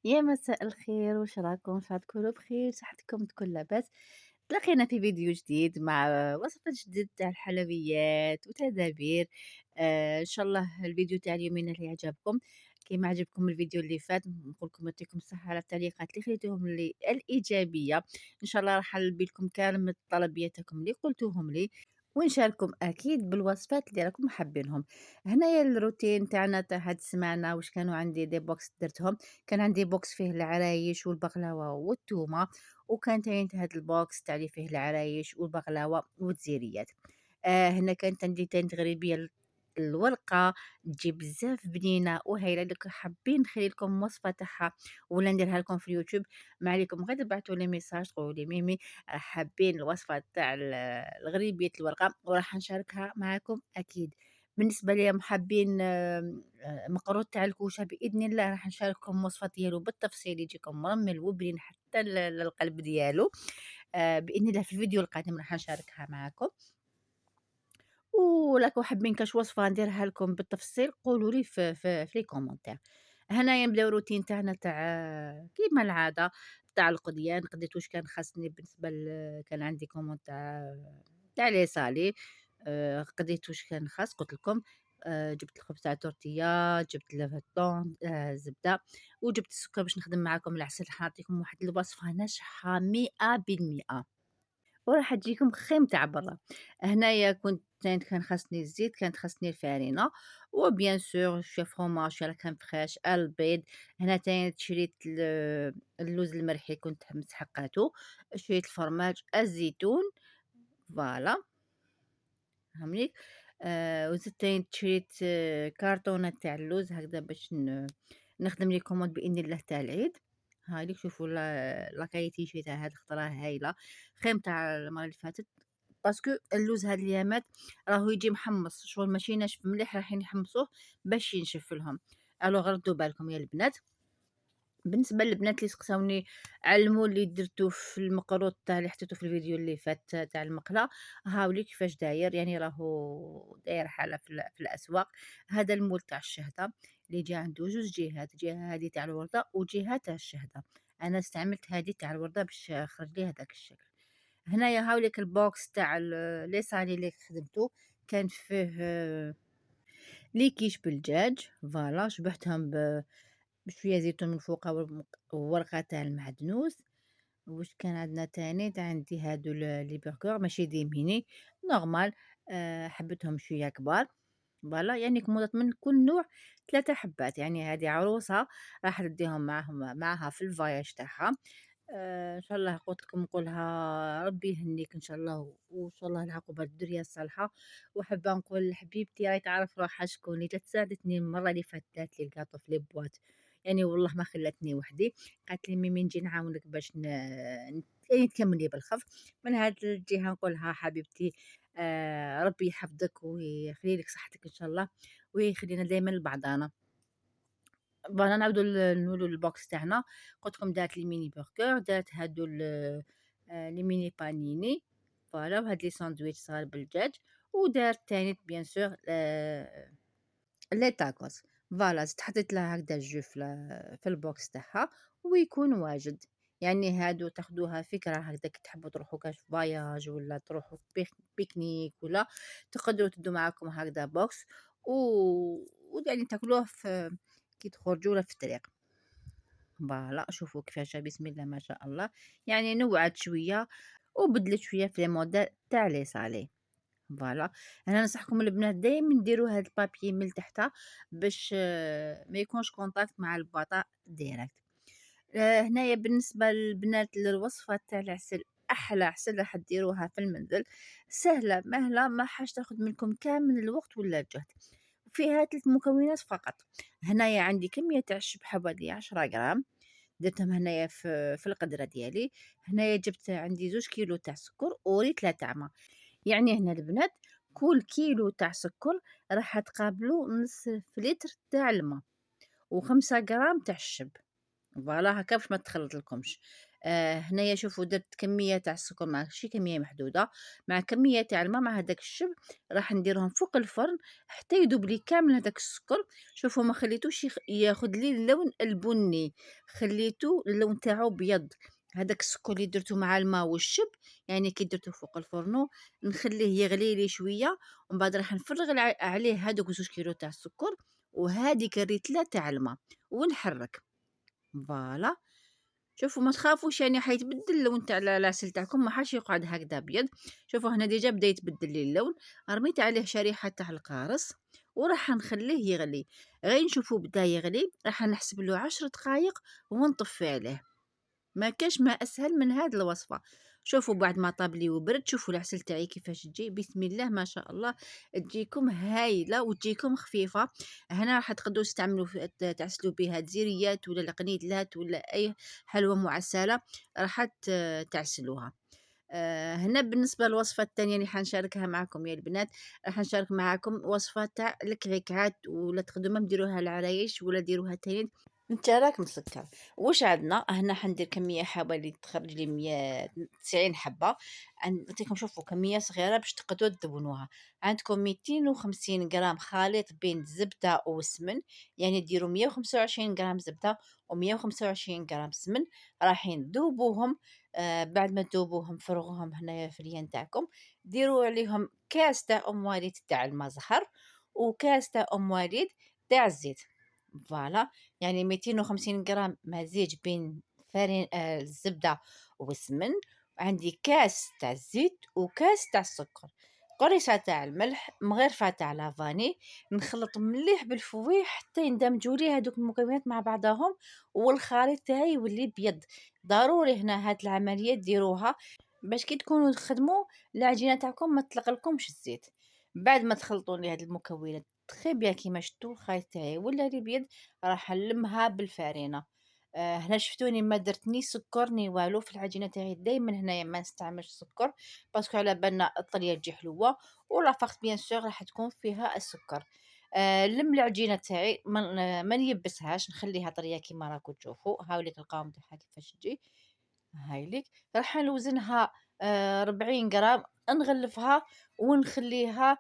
يا مساء الخير، واش راكم؟ إن شاء الله تكونوا بخير، صحتكم تكون لاباس. تلاقينا في فيديو جديد مع وصفة جديد تاع الحلويات وتدابير. إن شاء الله الفيديو تاع اليومين اللي عجبكم. كيما عجبكم الفيديو اللي فات نقول لكم يعطيكم الصحة على التعليقات اللي خليتوهم لي الإيجابية. إن شاء الله راح نلبي لكم كامل طلبياتكم اللي قلتوهم لي، ونشارككم أكيد بالوصفات اللي راكم حابينهم. هنايا الروتين تاعنا تاع هاد السمانة واش كانوا عندي دي بوكس درتهم. كان عندي بوكس فيه العرايش والبقلاوة والتومة، وكان تاني هاد البوكس تاع اللي فيه العرايش والبقلاوة والتزيريات. هنا كانت عندي تاني تغريبية الورقة، تجي بزاف بنينة وهايلة. دوك حابين نخلي لكم وصفة تاعها ولا نديرها لكم في اليوتيوب، ما عليكم غير تبعتوا لي ميساج تقولوا لي ميمي حابين الوصفة تاع الغريبية الورقة وراح نشاركها معاكم أكيد. بالنسبة ليهم حابين مقروط تاع الكوشة بإذن الله راح نشارككم الوصفة ديالو بالتفصيل يجيكم مرمل وبنين حتى للقلب ديالو. بإذن الله في الفيديو القادم راح نشاركها معاكم. وراكم حابين كاش وصفة نديرها لكم بالتفصيل قولوا لي في لي كومونتير. هنايا نبداو الروتين تاعنا تاع كيما العادة تاع القضيان. قضيت واش كان خاصني بالنسبة كان عندي كوموند تاع لي صالي. قضيت واش كان خاص قلت لكم. جبت الخبز تاع التورتية، جبت الطون، الزبدة، وجبت السكر باش نخدم معاكم العسل. حنعطيكم واحد الوصفة ناجحة 100%. وراح تجيكم خيم تاع برا. هنايا كان خاصني الزيت، كانت خاصني الفارينة، وبيان سور شوية فروماج ولا كريم فريش، البيض. هنا تاني شريت اللوز المرحي كنت مسحقاتو، شوية الفرماج، الزيتون، فوالا. فهمتني. وزدت تاني شريت كارطونة تاع اللوز هكذا باش نخدم لي كوموند بإذن الله تاع العيد. هاذيك شوفوا لاكاليتي شريتها هاد الخطرة هايلة، خيم تاع المرة اللي فاتت. باسكو اللوز هاد الأيامات راهو يجي محمص، شغل ماشي ناشف مليح رايحين يحمصوه باش ينشف لهم. ألوغ ردوا بالكم يا البنات. بالنسبة للبنات اللي سقساوني على المول اللي درتو في المقروط تاع اللي حطيتو في الفيديو اللي فات تاع المقلة، هاوليك كيفاش داير، يعني راهو داير حالة في الأسواق. هذا المول تاع الشهدة اللي جا عنده جوج جهات، جهة هادي تاع الوردة وجهة تاع الشهدة. أنا استعملت هادي تاع الوردة باش خرج لي هذاك الشكل. هنايا هاوليك البوكس تاع لي صالي اللي خدمتو، كان فيه لي كيش بالدجاج، فوالا شبعتهم بشوية زيتون من فوقه وورقة تاع المعدنوس. واش كان عندنا تاني عندي هادو لي برغر ماشي دي ميني نورمال. حبيتهم شوية كبار، فوالا يعني كمودات من كل نوع 3 حبات. يعني هذه عروسة راح نديهم معاها في الفواياج تاعها. إن شاء الله قلت لكم نقولها ربي يهنيك إن شاء الله، وإن شاء الله العقوبة الدرية الصالحة. وحابة نقول لحبيبتي راهي تعرف روحها شكون اللي جات ساعدتني المرة اللي فاتت دارت لي الكاطو في لي بواط. يعني والله ما خلتني وحدي، قالت لي ميمي نجي نعاونك باش يعني تكملي بالخف. من هاد الجهة نقولها حبيبتي ربي يحفظك ويخلي لك صحتك إن شاء الله، ويخلينا دايما لبعضانا. فوالا نعاودو نولو للبوكس تاعنا. قلت لكم دارت لي ميني برجر، دارت هادو لي ميني بانيني، فوالا. وهاد لي ساندويتش صغار بالدجاج، ودارت تاني بيان سور لي تاكوس. فوالا زدت حطيت لها هكذا الجو في البوكس تاعها ويكون واجد. يعني هادو تاخدوها فكرة هكذا كي تحبوا تروحوا كاش فواياج ولا تروحوا بيكنيك ولا تقدروا تدوا معاكم هكذا بوكس و... ويعني تاكلوه كي تخرجوا ولا في الطريق. فوالا شوفوا كيفاش بسم الله ما شاء الله. يعني نوعت شوية وبدلت شوية في الموديل تاع لي صالي. فوالا. انا ننصحكم البنات دائما ديروا هاد البابي من تحت باش ما يكونش كونتاكت مع البطاط ديريكت. هنايا بالنسبه للبنات للوصفه تاع العسل، احلى عسل راح ديروها في المنزل، سهله مهله ما حاش تاخذ منكم كامل الوقت ولا الجهد. فيها 3 مكونات فقط. هنايا عندي كميه تاع الشبح حوالي 10 غرام، درتهم هنايا في القدره ديالي. هنايا جبت عندي 2 كيلو تاع سكر وريت لا طعمه. يعني هنا البنات كل كيلو تاع سكر راح تقابلو نصف لتر تاع الماء و5 غرام تاع الشب. فوالا هكا باش ما تخلط لكمش. هنايا شوفوا درت كمية تاع السكر ماشي كمية محدودة، مع كمية تاع الماء مع هداك الشب، راح نديرهم فوق الفرن حتى يذوب لي كامل هداك السكر. شوفوا ما خليتوش ياخد لي اللون البني، خليتو اللون تاعو بيض. هداك السكر اللي درتو مع الماء والشب، يعني كي درتو فوق الفرن نخليه يغلي لي شوية، ومن بعد راح نفرغ عليه هادوك 2 كيلو تاع السكر وهاديك الريتلة تاع الماء ونحرك. فوالا. شوفوا ما تخافوش يعني حيتبدل اللون تاع العسل تاعكم، ما حاش يقعد هكذا ابيض. شوفوا هنا ديجا بدا يتبدل لي اللون. رميت عليه شريحه تاع القارص وراح نخليه يغلي. غير نشوفوا بدا يغلي راح نحسب له 10 دقائق ونطفي عليه. ما كاش ما اسهل من هاد الوصفه. شوفوا بعد ما طاب لي وبرد، شوفوا العسل تاعي كيفاش تجي، بسم الله ما شاء الله. تجيكم هايله وتجيكم خفيفه. هنا راح تقدروا تستعملوا تعسلوا بها دزيريات ولا القنيدلات ولا اي حلوى معسله راح تعسلوها. هنا بالنسبه للوصفه الثانيه اللي حنشاركها معكم يا البنات، راح نشارك معكم وصفه تاع الكعكات، ولا تقدروا ما ديروها العرايش ولا ديروها تاني. انت راك مسكر. واش عندنا هنا؟ حندير كميه حوالي تخرج لي 190 حبه. نعطيكم شوفوا كميه صغيره باش تقدروا تدونوها. عندكم 250 غرام خليط بين الزبده والسمن، يعني ديروا 125 غرام زبده و125 غرام سمن. رايحين تذوبوهم. بعد ما تذوبوهم فرغوهم هنايا في اليان تاعكم. ديروا عليهم كاس تاع ام وليد تاع الماء زهر، وكاس تاع ام وليد تاع الزيت. فوالا. يعني 250 غرام مزيج بين الزبدة والسمن. عندي كاس تاع الزيت وكاس تاع السكر، قريصة تاع الملح، مغرفة تاع لافاني. نخلط مليح بالفويح حتى يندمجوا لي هذوك المكونات مع بعضهم، والخليط تاعي يولي بيض. ضروري هنا هاد العملية ديروها باش كي تكونوا تخدموا العجينة تاعكم ما تلقلكمش الزيت. بعد ما تخلطوا لي هاد المكونات تخي بيان كيما شفتوا الخليط تاعي ولا لي بيض، راح نلمها بالفارينة. هنا شفتوني ما درت ني سكر ني والو في العجينة تاعي، دايما هنايا ما نستعملش سكر باسكو على بالنا الطرية تجي حلوة، ولا فقط بيان سور راح تكون فيها السكر. نلم العجينة تاعي ما نيبسهاش، نخليها طرية كيما راكم تشوفوا. هاوليك القوام تاعها كيفاش تجي. هايليك. راح نوزنها 40 غرام. نغلفها ونخليها.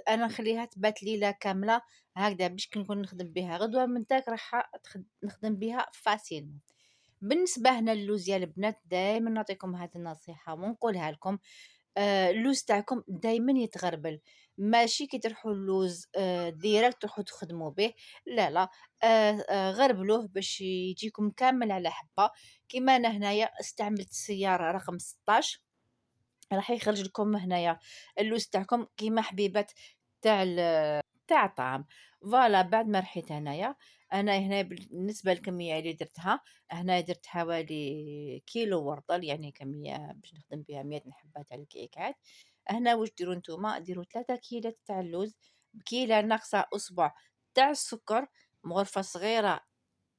انا نخليها تبات ليله كامله هكذا باش كي نكون نخدم بها غدوه من تاك راح نخدم بها فاسيل. بالنسبه هنا اللوز يا البنات، دائما نعطيكم هذه النصيحه ونقولها لكم. اللوز تاعكم دايما يتغربل. ماشي كي تروحوا اللوز ديريكت تروحوا تخدموا به. لا لا. غربلوه باش يجيكم كامل على حبه. كيما انا هنايا استعملت السياره رقم 16، راح يخرج لكم هنايا اللوز تاعكم كيما حبيبات تاع تاع الطعام. فوالا. بعد ما رحيت هنايا، أنا هنا بالنسبة للكمية اللي درتها، هنا درت حوالي كيلو ورطل، يعني كمية باش نخدم بها 100 حبة تاع الكيكات. هنا واش ديروا نتوما؟ ديروا 3 كيلات تاع اللوز، بكيلة ناقصة أصبع تاع السكر، مغرفة صغيرة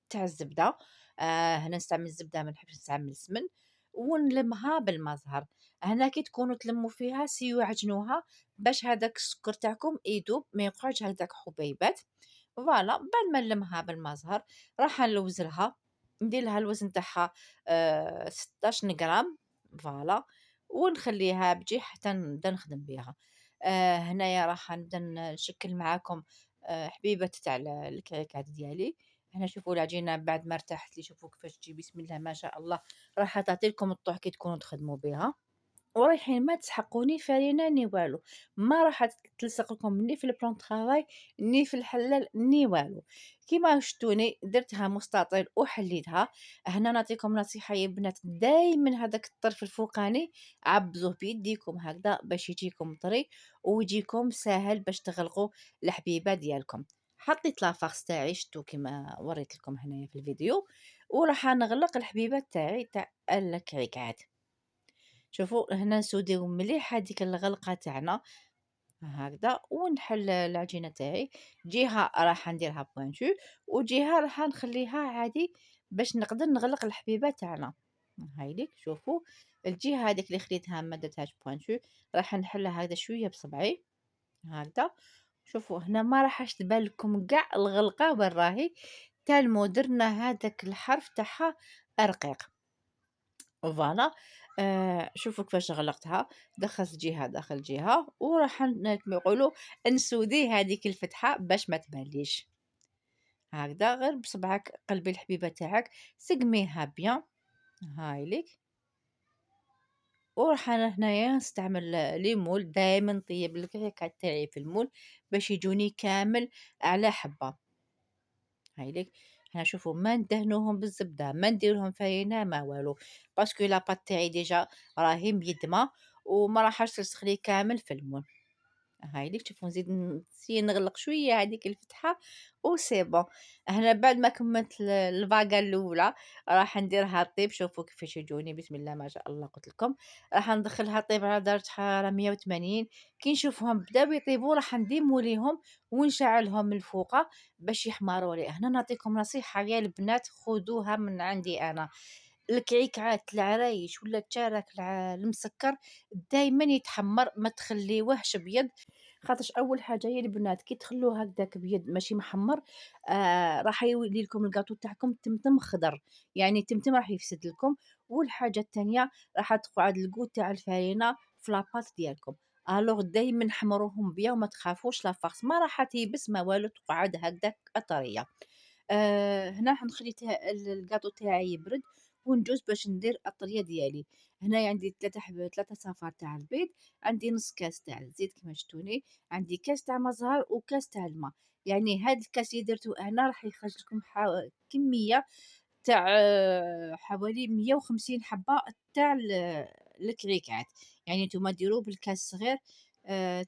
تاع الزبدة. هنا نستعمل الزبدة ما نحبش نستعمل السمن. ونلمها بالما زهر. هنا كي تكونوا تلموا فيها سيو عجنوها باش هذاك السكر تاعكم يذوب ما يقعدش هكذاك حبيبات. فوالا. بعد ما نلمها بالما زهر راح نلوزلها، ندير لها الوزن تاعها 16 غرام. فوالا. ونخليها بجي حتى نبدا نخدم بها. هنايا راح نبدا نشكل معاكم حبيبات تاع الكريكات ديالي. هنا شوفوا العجينة بعد ما ارتاحت لي، شوفوا كيفاش تجي، بسم الله ما شاء الله. راح تعطي لكم الطوح كي تكونوا تخدموا بها. ورايحين ما تسحقوني فرينة ني والو، ما راح تلصق لكم ني في البلان طرافاي ني في الحلال ني والو. كيما شفتوني درتها مستطيل وحليتها. هنا نعطيكم نصيحة يا بنات، دايما هذاك الطرف الفوقاني عبزوه بيديكم هكذا باش يجيكم طري ويجيكم ساهل باش تغلقوا الحبيبة ديالكم. حطيت لافاغس تاعي شتو كيما وريت لكم هنايا في الفيديو، وراح نغلق الحبيبة تاعي تاع الكعكات. شوفوا هنا نسوديو مليح هذيك الغلقة تاعنا هكذا، ونحل العجينة تاعي. جهة راح نديرها بوانتو، وجهة راح نخليها عادي باش نقدر نغلق الحبيبة تاعنا. هايليك. شوفوا الجهة هذيك اللي خليتها ما درتهاش بوانتو، راح نحلها هكذا شوية بصبعي هكذا. شوفوا هنا ما راحش تبان لكم كاع الغلقة وين راهي، تالمو درنا هذاك الحرف تاعها رقيق. فوالا. شوفوا كيفاش غلقتها، دخلت جهة داخل جهة، وراح كما يقولوا نسودي هذيك الفتحة باش ما تبانليش. هكذا غير بصبعك قلبي الحبيبة تاعك، سقميها بيان. هاي ليك. وراح أنا هنايا نستعمل لي مول، دايما نطيب الكريكات تاعي في المول باش يجوني كامل على حبة. هاي ليك. هنا شوفوا ما ندهنوهم بالزبدة، ما نديرلهم فرينة ما والو، باسكو لاباط تاعي ديجا راهي ميدمة وما راحش تسخلي كامل في المول. هاي ليك. شوفوا نزيد نسيي نغلق شوية هذيك الفتحة وسي بون. هنا بعد ما كملت الفاقة الأولى راح نديرها طيب. شوفوا كيفاش يجوني، بسم الله ما شاء الله قلت لكم. راح ندخلها طيب على درجة حرارة 180. كي نشوفهم بداو يطيبوا راح نديمو ليهم ونشعلهم من الفوقة باش يحمروا لي. هنا نعطيكم نصيحة يا البنات خذوها من عندي أنا، الكعكعات العرايش ولا التشارك المسكر دايما يتحمر، ما تخليوهش ابيض. خاطرش اول حاجه يا البنات كي تخلوه هكذاك بيض ماشي محمر، راح يولي لكم الكاطو تاعكم تمتم خضر، يعني تمتم راح يفسد لكم. والحاجه الثانيه راح تقعد الكوت تاع الفارينه في لاباط ديالكم. الوغ دايما حمروهم بيا وما تخافوش لافاس ما راح تيبس ما والو، تقعد هكذاك طريه. هنا حنخلي الكاطو تاعي يبرد وندوز باش ندير الطريه ديالي. هنايا عندي 3 صفار تاع البيض، عندي نص كاس تاع الزيت كما شفتوني، عندي كاس تاع مزهر وكاس تاع الماء. يعني هاد الكاس اللي درتو انا راح يخرج لكم كميه تاع حوالي 150 حبة تاع الكريكات. يعني نتوما ديروه بالكاس صغير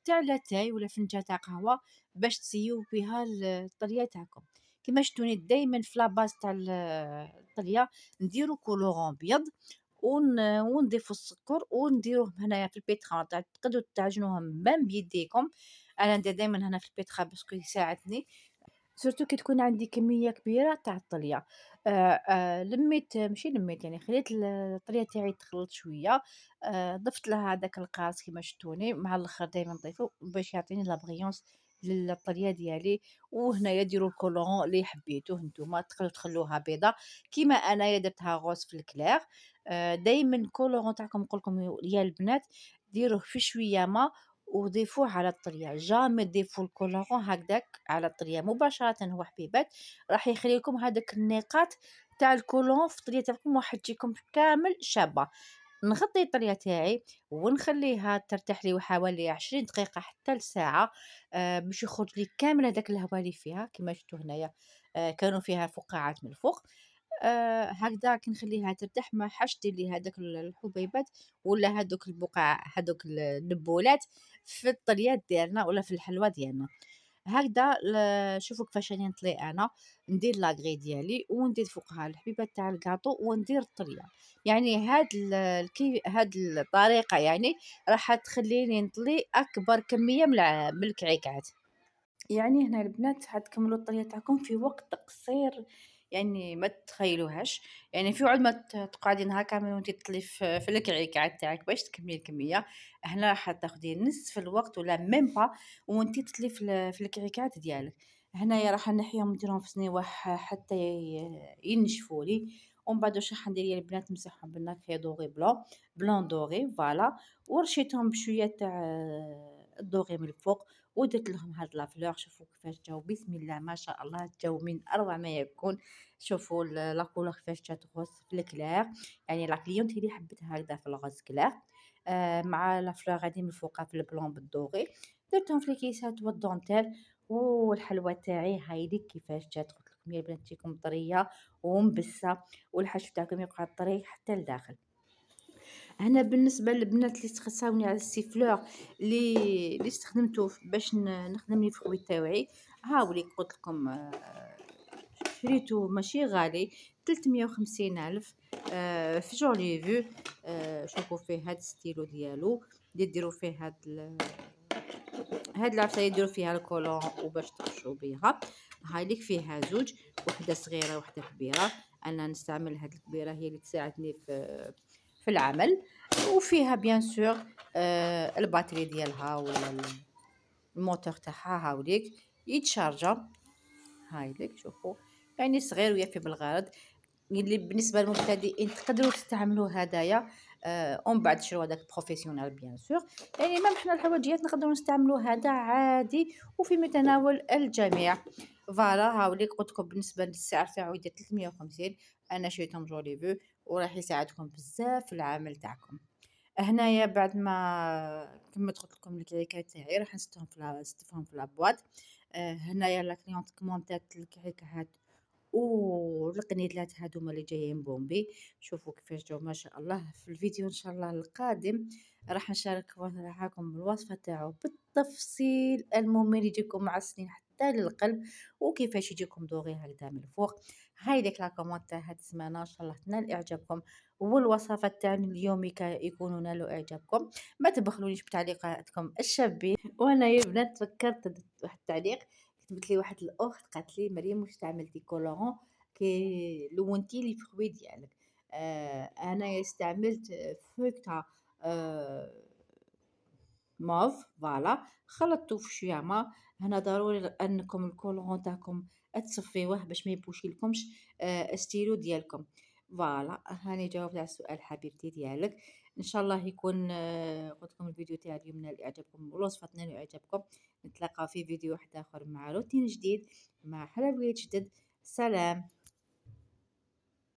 تاع لاتاي ولا فنجان تاع قهوة باش تسيو بها الطرية تاعكم. كيما شفتوني دايما في لاباز تاع الطرية نديرو كولورون بيض ونضيفو السكر ونديروهم هنايا في البيتخا تقدروا تعجنوهم مام بيديكم. انا ندير دايما هنا في البيتخا باسكو يساعدني، سورتو كي تكون عندي كمية كبيرة تاع الطلية. لميت ماشي لميت يعني خليت الطلية تاعي تخلط شوية، ضفت لها هداك القارص كيما شفتوني، مع الآخر دايما نضيفو باش يعطيني لا بغيونس للطلية ديالي. وهنايا ديروا الكولورون اللي حبيتوه نتوما، تقدروا تخلوها بيضة كيما انايا درتها غوص في الكلاغ. دايما الكولورون تاعكم نقول لكم يا البنات ديروه في شوية ما وضيفوه على الطرية، جامي تضيفوا الكولورون هكداك على الطرية مباشرة هو حبيبات، راح يخلي لكم هذاك النقاط تاع الكولون في الطرية تاعكم وراح تجيكم كامل شابة. نغطي الطرية تاعي ونخليها ترتاح لي حوالي 20 دقيقة حتى لساعة، باش يخرج لي كامل هذاك الهواء اللي فيها كما شفتوا هنايا. كانوا فيها فقاعات من الفوق. هكذا كي نخليها ترتاح ما حاش دير لي هذاك الحبيبات ولا هذوك البقع هذوك النبولات في الطريات ديالنا ولا في الحلوى ديالنا. هكذا شوفوا كيفاش راني نطلي انا، ندير لاكغي ديالي وندير فوقها الحبيبات تاع الكاطو وندير الطريه. يعني هاد الطريقه يعني راح تخليني نطلي اكبر كميه من الكعكات. يعني هنا البنات حتكملوا الطريقة تاعكم في وقت قصير، يعني ما تتخيلوهاش. يعني في عود ما تقعدين هكا من وانت تطلي في الكعكات تاعك باش تكملي الكمية، هنا راح تاخدي نصف الوقت ولا ميم با وانت تطلي في الكعكات ديالك. هنايا راح نحيهم نديرهم في صنيوح حتى ينشفوا لي. ومن بعد واش راح ندير يا البنات نمسحهم بالنكهه دوغي بلون دوغي فوالا. ورشيتهم بشويه تاع الدوغي من الفوق ودرت لهم هاد لافلور. شوفوا كيفاش جاو بسم الله ما شاء الله، جاو من اروع ما يكون. شوفوا لا كولور كيفاش جات غوص في الكلير، يعني لا كليونت اللي حبت هكذا في الغوز كلير. مع لافلور غادي من فوقها في البلون بالدوغي. درتهم في الكيسات والدونتيل. والحلوى تاعي هايدي كيفاش جات، قلت لكم يا البنات تجيكم طريه ومبسه، والحشو تاعكم يقعد طري حتى لداخل. أنا بالنسبة للبنات اللي تساوني على السيفلور اللي استخدمته باش نخدم لي الفخوي تاوعي، هاوليك قلت لكم شريته ماشي غالي 350 ألف في جولي فيو. شوفوا فيه هاد ستيلو ديالو اللي ديروا فيه هاد العفسه يديروا فيها الكولون وباش ترشوا بها. هاي ليك فيها زوج، وحده صغيره وحده كبيره. انا نستعمل هاد الكبيره هي اللي تساعدني في العمل. وفيها بيان سور الباتري ديالها ولا الموتور تاعها هاوليك يتشارجا. هاي ليك شوفوا يعني صغير ويفي بالغرض. اللي بالنسبة للمبتدئين تقدروا تستعملوا هدايا، ومن بعد تشرو هداك بروفيسيونيل بيان سور. يعني ميم حنا الحوايجيات نقدروا نستعملوا هذا عادي وفي متناول الجميع. فوالا هاوليك قلت لكم بالنسبة للسعر تاعو يدير 350. أنا شريتهم جولي فو وراح يساعدكم بزاف في العمل تاعكم. هنايا بعد ما كملت قلت لكم الكريكات تاعي راح نستفهم في لابواط. هنايا لا كليونط كومونتات الكريكات والقنيدلات هاذوما اللي جايين بومبي. شوفوا كيفاش جاو ما شاء الله. في الفيديو ان شاء الله القادم راح نشارك معاكم الوصفة تاعو بالتفصيل الممل، يجيكم معسلين حتى للقلب، وكيفاش يجيكم دوغي هكذا من الفوق. هاي ديك لا كوموند تاع هاد السمانة ان شاء الله تنال اعجابكم، والوصفات تاعنا اليومي يكونوا نالوا اعجابكم. ما تبخلونيش بتعليقاتكم الشابين. وانا يا بنات فكرت درت واحد التعليق، كتبت لي واحد الأخت قالت لي: "مريم واش استعملتي كولورون لونتي لي فروي ديالك؟" أنايا استعملت فوكتا آآ موف فوالا، خلطته في شوية ما. هنا ضروري أنكم الكولورون تاعكم تصفيوه باش ما يبوشيلكمش الستيلو ديالكم. فوالا هاني جاوبت على السؤال حبيبتي ديالك. إن شاء الله يكون قلت لكم الفيديو تاع اليوم نال إعجابكم والوصفة تنال إعجابكم. نتلاقاو في فيديو واحد آخر مع روتين جديد مع حلويات جدد. سلام.